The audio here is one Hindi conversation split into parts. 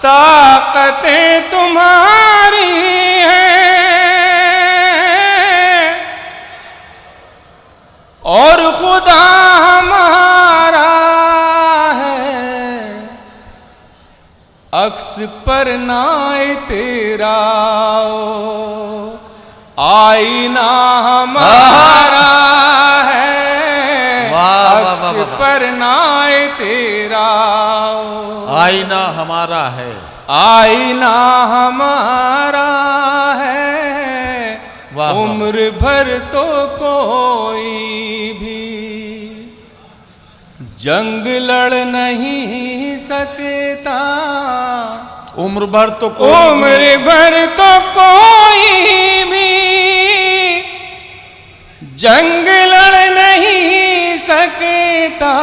ताकतें तुम्हारी हैं और खुदा हमारा है, अक्स पर नाए तेरा आईना हमारा है, अक्स पर नाए तेरा आईना हमारा है, आईना हमारा है। उम्र भर तो कोई भी जंग लड़ नहीं सकता, उम्र भर तो कोई भी जंग लड़ नहीं सकता,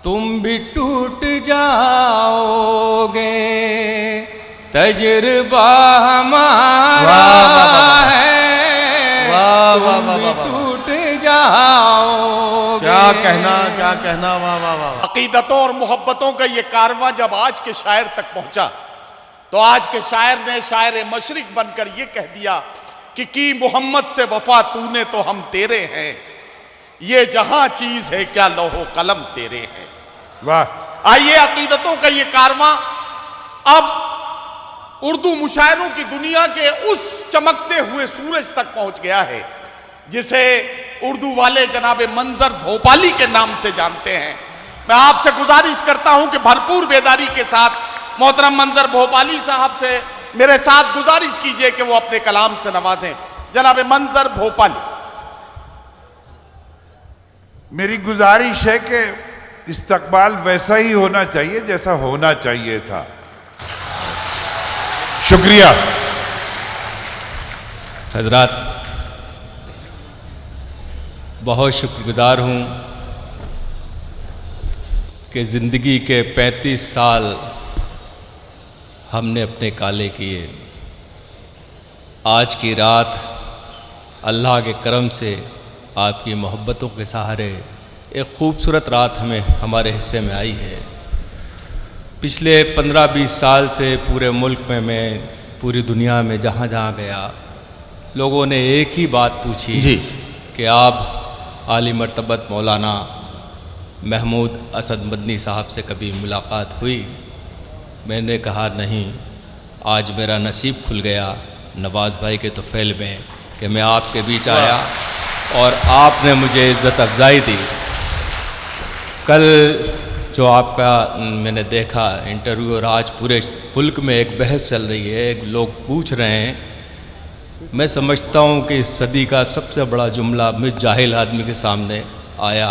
तुम भी टूट जाओगे, तजुर्बा हमारा है, तुम भी टूट जाओगे। क्या कहना, वाह वाह वाह। अकीदतों और मोहब्बतों का ये कारवां जब आज के शायर तक पहुंचा तो आज के शायर ने शायर मशरिक बनकर ये कह दिया कि मोहम्मद से वफा तूने तो हम तेरे हैं, ये जहां चीज है क्या लौहो कलम तेरे हैं। वाह। आइए, अकीदतों का ये कारवां अब उर्दू मुशायरों की दुनिया के उस चमकते हुए सूरज तक पहुंच गया है जिसे उर्दू वाले जनाब मंजर भोपाली के नाम से जानते हैं। मैं आपसे गुजारिश करता हूं कि भरपूर बेदारी के साथ मोहतरम मंजर भोपाली साहब से मेरे साथ गुजारिश कीजिए कि वो अपने कलाम से नवाजें। जनाब मंजर भोपाली। मेरी गुजारिश है कि इस्तकबाल वैसा ही होना चाहिए जैसा होना चाहिए था। शुक्रिया। हजरात, बहुत शुक्रगुजार हूँ कि ज़िंदगी के 35 साल हमने अपने काले किए। आज की रात अल्लाह के करम से आपकी मोहब्बतों के सहारे एक खूबसूरत रात हमारे हिस्से में आई है। पिछले 15-20 साल से पूरे मुल्क में, मैं पूरी दुनिया में जहाँ जहाँ गया, लोगों ने एक ही बात पूछी जी कि आप आली मर्तबत मौलाना महमूद असद मदनी साहब से कभी मुलाकात हुई? मैंने कहा नहीं। आज मेरा नसीब खुल गया नवाज़ भाई के तोफ़ैल में कि मैं आपके बीच आया और आपने मुझे इज़्ज़त अफ़ज़ाई दी। कल जो आपका मैंने देखा इंटरव्यू, और आज पूरे मुल्क में एक बहस चल रही है, लोग पूछ रहे हैं, मैं समझता हूँ कि इस सदी का सबसे बड़ा जुमला मुझ जाहिल आदमी के सामने आया,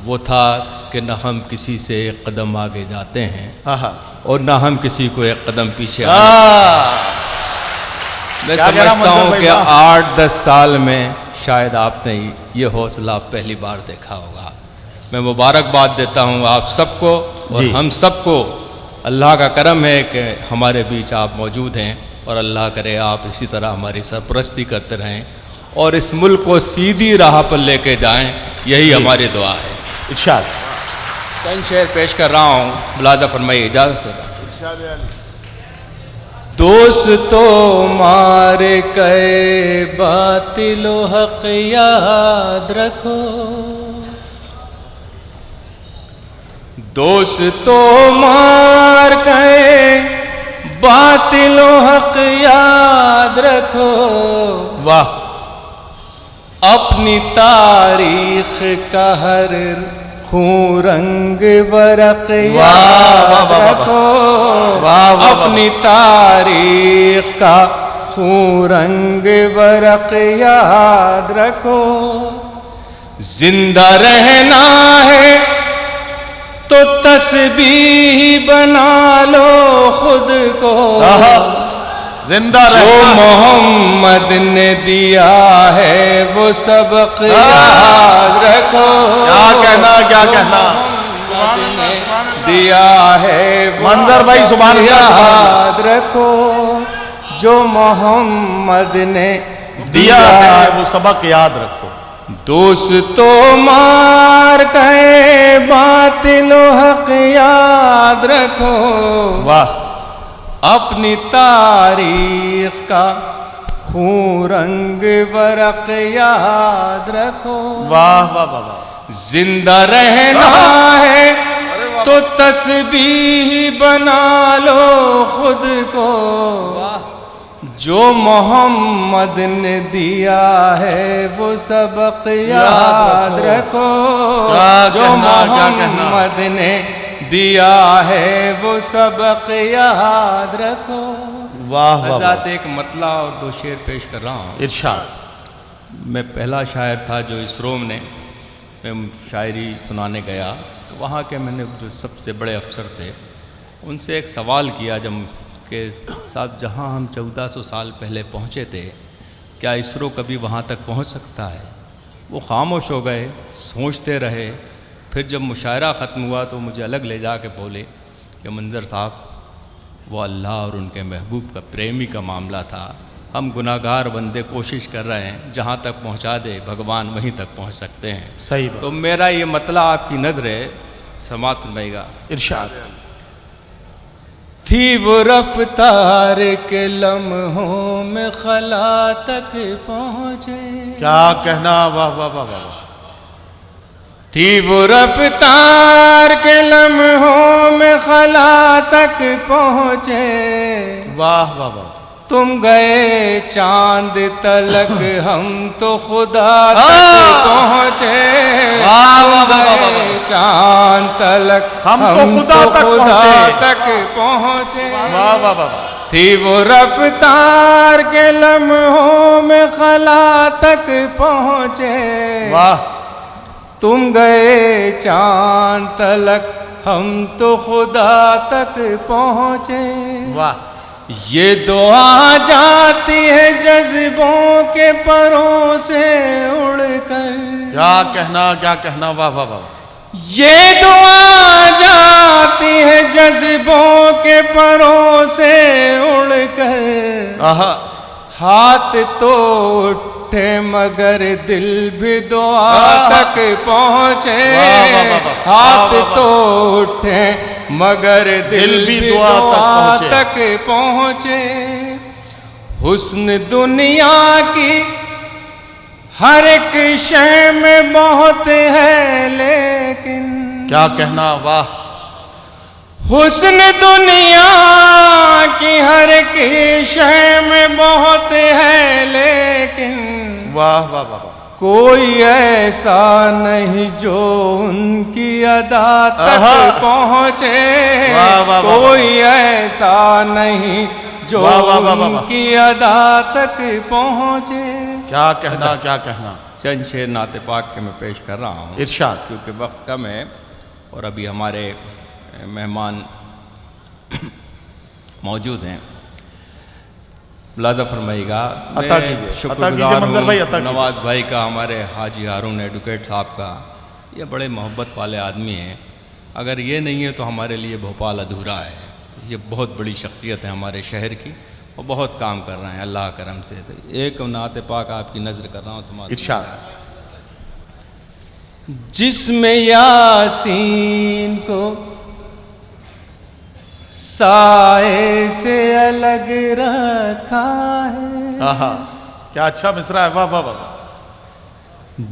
वो था कि न हम किसी से एक कदम आगे जाते हैं और न हम किसी को एक कदम पीछे मैं समझता हूँ कि 8-10 साल में शायद आपने ये हौसला पहली बार देखा होगा। मैं मुबारकबाद देता हूँ आप सबको और हम सबको। अल्लाह का करम है कि हमारे बीच आप मौजूद हैं और अल्लाह करे आप इसी तरह हमारी सरपरस्ती करते रहें और इस मुल्क को सीधी राह पर लेके जाएं, यही हमारी दुआ है। इरशाद। चंद शेर पेश कर रहा हूँ, मुलाजा फरमाइए इजाज़त से। दोस्तों मारे कहे बातिलो हक याद रखो, दोस्तों मार कहे बातिलो हक याद रखो। वाह। अपनी तारीख का हर खून रंग बरक याद रखो, अपनी तारीख का खून रंग बरक याद रखो। जिंदा रहना है तो तस्बीह बना लो खुद को, जिंदा जो मोहम्मद ने दिया है वो सबक याद रखो। क्या कहना दिया है मंजर भाई, सुभान अल्लाह। याद रखो जो मोहम्मद ने दिया है वो सबक याद रखो। दोस्तों मार गए बातिल हक याद रखो, वाह अपनी तारीख का खून रंग बरक याद रखो। वाह वाह वाह वाह। जिंदा रहना है तो तस्बीह बना लो खुद को, जो मोहम्मद ने दिया है वो सबक याद रखो, जो मोहम्मद ने दिया है वो सबक याद रखो। वाह वाह हज़रत एक मतला और दो शेर पेश कर रहा हूँ। इरशाद। मैं पहला शायर था जो इस रोम ने मैं शायरी सुनाने गया, तो वहाँ के मैंने जो सबसे बड़े अफसर थे उनसे एक सवाल किया जब के साथ, जहाँ हम 1400 साल पहले पहुँचे थे, क्या इसरो कभी वहाँ तक पहुँच सकता है? वो खामोश हो गए, सोचते रहे। फिर जब मुशायरा ख़त्म हुआ तो मुझे अलग ले जा के बोले कि मंजर साहब, वो अल्लाह और उनके महबूब का प्रेमी का मामला था, हम गुनाहगार बंदे कोशिश कर रहे हैं, जहाँ तक पहुँचा दे भगवान वहीं तक पहुँच सकते हैं। सही बात। तो मेरा ये मतला आपकी नज़रें समात फरमाइएगा। इरशाद। थी वो रफ्तार के लम्हों में खला तक पहुँचे, क्या कहना, वाह वाह वाह वाह। थी वो रफ्तार के लम्हों में खला तक पहुँचे, वाह वाह वाह। तुम गए चांद तलक हम तो खुदा तक पहुँचे, वाह वाह वाह वाह वाह। चांद तलक हम तो खुदा तक पहुँचे। वाह वाह वाह। थी वो रफ्तार के लम्हों में खला तक पहुँचे, वाह। तुम गए चांद तलक हम तो खुदा तक पहुँचे। वाह। ये दुआ जाती है जज्बों के परों से उड़कर, क्या कहना, क्या कहना, वाह वाह वाह। ये दुआ जाती है जज्बों के परों से उड़कर, आहा। हाथ तो उठे मगर दिल भी दुआ तक पहुँचे, वाह वाह वाह वाह। हाथ तो उठे मगर दिल भी दुआ तक पहुँचे। हुस्न दुनिया की हर एक शय में बहुत है लेकिन, क्या कहना, वाह। हुस्न दुनिया की हर एक शय में बहुत है लेकिन, वाह वाह वाह वाह। कोई ऐसा नहीं जो उनकी अदा तक पहुँचे, वाह वाह वाह। कोई ऐसा नहीं जो वाह वाह वाह वाह। उनकी अदा तक पहुँचे। क्या कहना, क्या कहना। चंद शेर नाते पाक के मैं पेश कर रहा हूँ, इरशाद। क्योंकि वक्त कम है और अभी हमारे मेहमान मौजूद हैं। मुलादा फरमाइएगा। अता कीजिए, शुक्रगुजार मंजर भाई, अता हूँ नवाज़ भाई का, हमारे हाजी हारून एडवोकेट साहब का। ये बड़े मोहब्बत वाले आदमी हैं, अगर ये नहीं है तो हमारे लिए भोपाल अधूरा है। ये बहुत बड़ी शख्सियत है हमारे शहर की और बहुत काम कर रहे हैं अल्लाह करम से। तो एक नाते पाक आपकी नज़र कर रहा हूँ, समाज। इरशाद। जिसमें यासीन को साए से अलग रखा है, आहा, क्या अच्छा मिसरा है, वाह वाह वाह।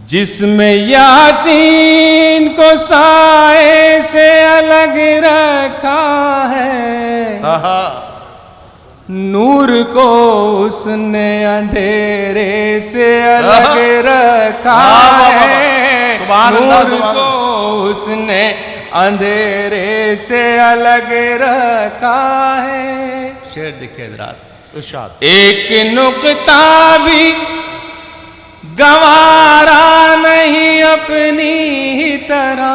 जिसमें यासीन को साए से अलग रखा है, आहा। नूर को उसने अंधेरे से अलग रखा है, नूर को उसने अंधेरे से अलग रखा है। शेर देखिए हज़रात। इरशाद। एक नुक्ता भी गवारा नहीं अपनी ही तरह,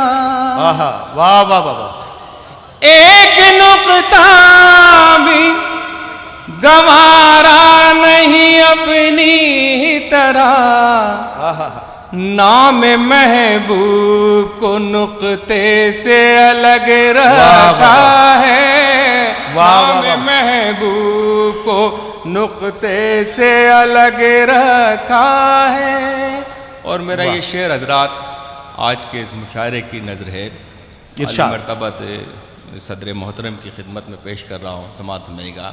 आहा, वाह वाह वाह वाह। एक नुक्ता भी गवारा नहीं अपनी ही तरह, आहा। नाम महबूब को नुक्ते से अलग रखा है, नाम महबूब को नुक्ते से अलग रखा है। और मेरा वाह। ये शेर हजरात आज के इस मुशायरे की नज़र है, इरशाद। मरतबत सदर मोहतरम की खिदमत में पेश कर रहा हूँ, समात मेगा।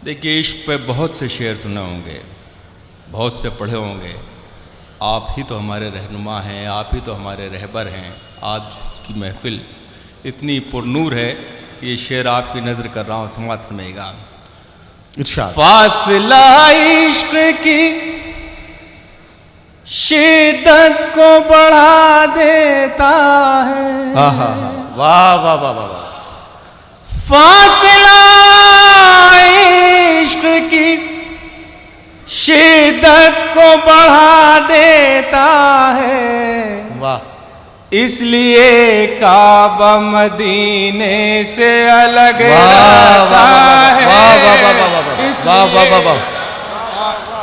देखिए, इश्क पे बहुत से शेर सुने होंगे, बहुत से पढ़े होंगे। आप ही तो हमारे रहनुमा हैं, आप ही तो हमारे रहबर हैं। आज की महफिल इतनी पुरनूर है कि ये शेर आपकी नज़र कर रहा हूँ, समात फरमाइएगा। इरशाद। फासला इश्क की शिद्दत को बढ़ा देता है। हाँ हाँ हाँ, वाह वाह वाह वाह वाह। फासला इश्क की शिद्दत को बढ़ा देता है। वाह। इसलिए काबा मदीने से अलग वाह वाह रहता है। वाह वाह वाह वाह वाह वाह वाह वाह।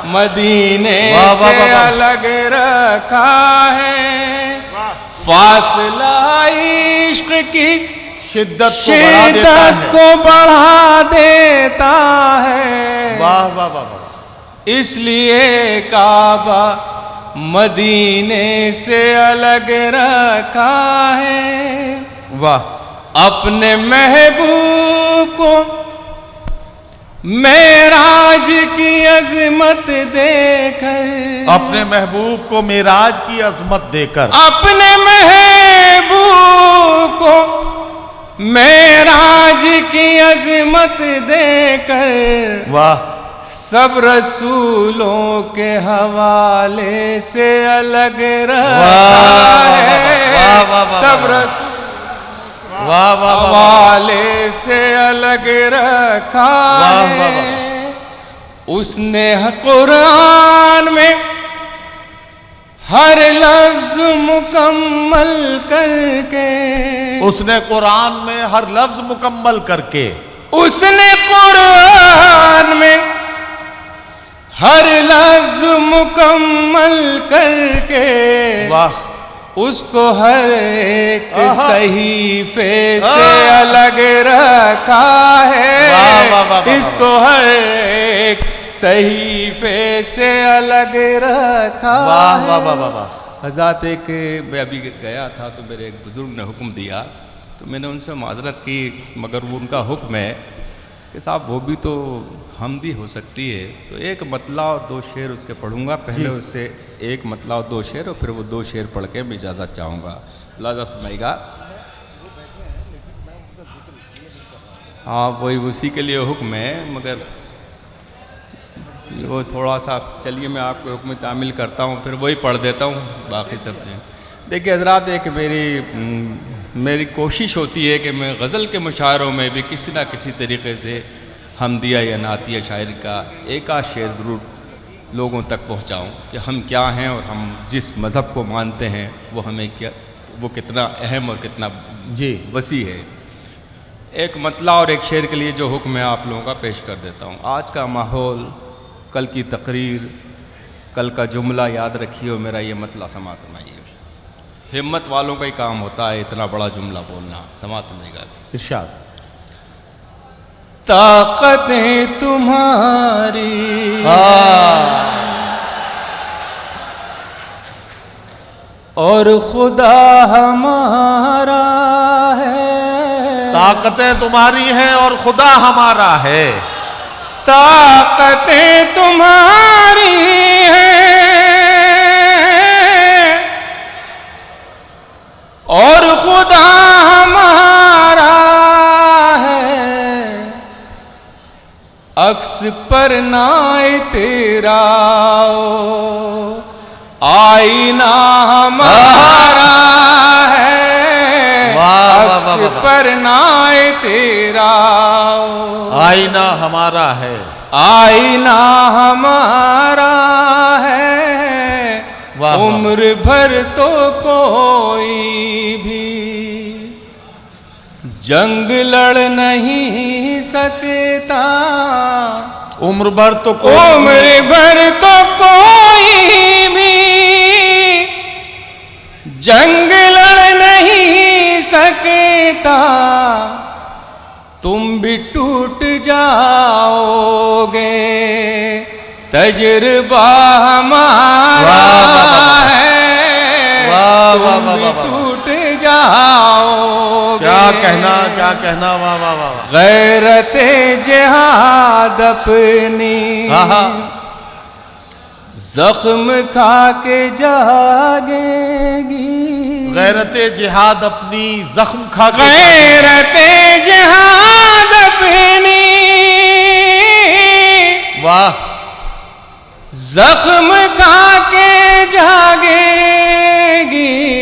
मदीने वाह, वाह, से वाह, वाह। अलग रखा है। फासला इश्क की शिद्दत को बढ़ा देता शिद्दत है। को बढ़ा देता है। वाह वाह वाह वाह। इसलिए काबा मदीने से अलग रखा है। वाह। अपने महबूब को मेराज की अजमत देकर, अपने महबूब को मेराज की अजमत देकर, अपने महबूब को मेराज की अजमत देकर, वाह, सब रसूलों के हवाले से अलग वाह, रखा है। वाह, वाह, वाह, सब वाह। रसूल वाह वाह वाह वाह। हवाले से अलग रखा वाह, है। वाह, वाह। उसने कुरान में हर लफ्ज मुकम्मल करके, उसने कुरान में हर लफ्ज मुकम्मल करके, उसने कुरान में हर लफ्ज मुकम्मल करके, वाह, उसको हर एक आहा। सहीफे से अलग रखा है। वाह, वाह, वाह, वाह, इसको हर एक सहीफे से अलग रखा वाह है। वाह वाह वाह वाह। हज़रत एक मैं अभी गया था तो मेरे एक बुज़ुर्ग ने हुक्म दिया, तो मैंने उनसे माजरत की, मगर वो उनका हुक्म है कि साहब वो भी तो हमदी हो सकती है, तो एक मतला और दो शेर उसके पढ़ूंगा। पहले उससे एक मतला और दो शेर, और फिर वो दो शेर पढ़ के मैं इजाज़त चाहूँगा। लाज़ा फरमाइएगा। हाँ, वही उसी के लिए हुक्म है, मगर वो थोड़ा सा, चलिए मैं आपको हुक्म तामिल करता हूँ, फिर वही पढ़ देता हूँ, बाकी सब देखिए हजरात। एक मेरी कोशिश होती है कि मैं गज़ल के मुशायरों में भी किसी ना किसी तरीके से हमदिया या नातिया शायरी का एक आध शेर ज़रूर लोगों तक पहुँचाऊँ कि हम क्या हैं और हम जिस मज़हब को मानते हैं वो हमें क्या, वो कितना अहम और कितना जी वसी है। एक मतला और एक शेर के लिए जो हुक्म है आप लोगों का पेश कर देता हूँ। आज का माहौल, कल की तकरीर, कल का जुमला याद रखिए और मेरा ये मतला समात फरमाइए। हिम्मत वालों का ही काम होता है इतना बड़ा जुमला बोलना। समात फरमाइएगा। इरशाद। ताकतें तुम्हारी और खुदा हमारा है। ताकतें तुम्हारी हैं और खुदा हमारा है। ताकतें तुम्हारी हैं और खुदा हमारा है। अक्स पर नाए तेरा आईना हमारा है। अक्स पर नाए तेरा आईना हमारा है। आईना हमारा है। उम्र भर तो कोई भी जंग लड़ नहीं सकता। उम्र भर तो उम्र भर तो कोई भी जंग लड़ नहीं सकता। तुम भी टूट जाओगे, तजुर्बा हमारा है। वाह, तुम वाह, वाह, भी वाह, वाह। टूट जाओगे। क्या कहना, वाह वाह वाह वाह। गैरते जिहाद अपनी जख्म खा के जागेगी। गैरते जिहाद अपनी जख्म खा के, गैरते जिहाद अपनी वाह, जख्म खा के जागेगी।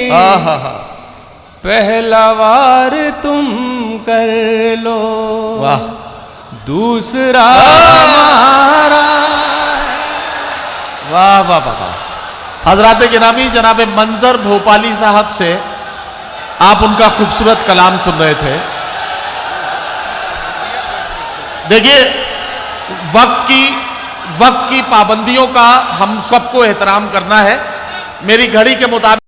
हा। पहला वार तुम कर लो, वाह, दूसरा हमारा। वाह वाह वाह वाह। हजरात गिरामी, जनाब मंजर भोपाली साहब से आप उनका खूबसूरत कलाम सुन रहे थे। देखिए, वक्त की पाबंदियों का हम सबको एहतराम करना है। मेरी घड़ी के मुताबिक